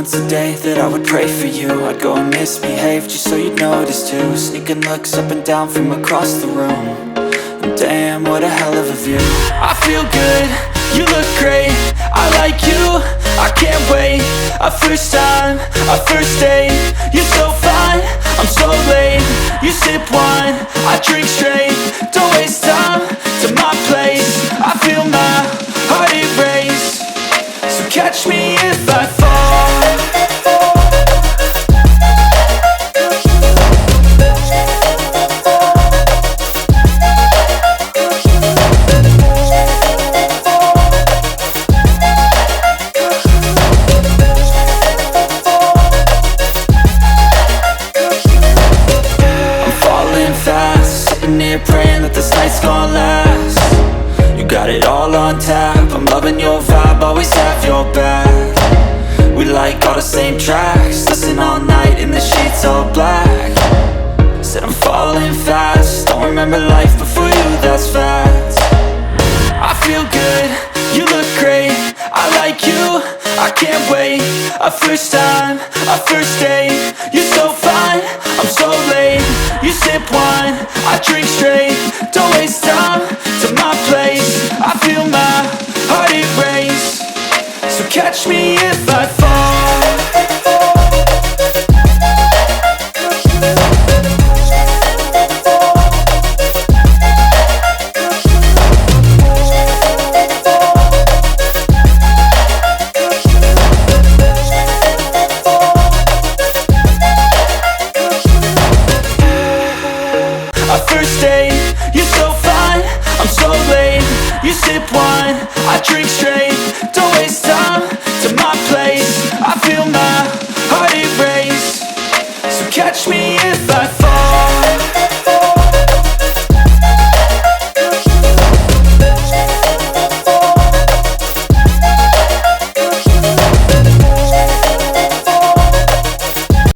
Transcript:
once a day that I would pray for you. I'd go and misbehave just so you'd notice too. Sneaking looks up and down from across the room. And damn, what a hell of a view. I feel good, you look great, I like you, I can't wait. A first time, a first date, you're so fine, I'm so late. You sip wine, I drink straight. Don't waste time to my place. I feel my heart erase. So catch me if I fall. Praying that this night's gonna last. You got it all on tap, I'm loving your vibe, always have your back. We like all the same tracks, listen all night in the sheets all black. Said I'm falling fast, don't remember life before you, that's fact. I feel good, you look great, I like you, I can't wait. A first time, a first date, you're so fine, I'm so late. You sip wine, I drink straight. Don't waste time to my place. I feel my heart erase. So catch me if I fall. First date, you're so fine, I'm so late. You sip wine, I drink straight. Don't waste time to my place. I feel my heart erase. So catch me if I fall.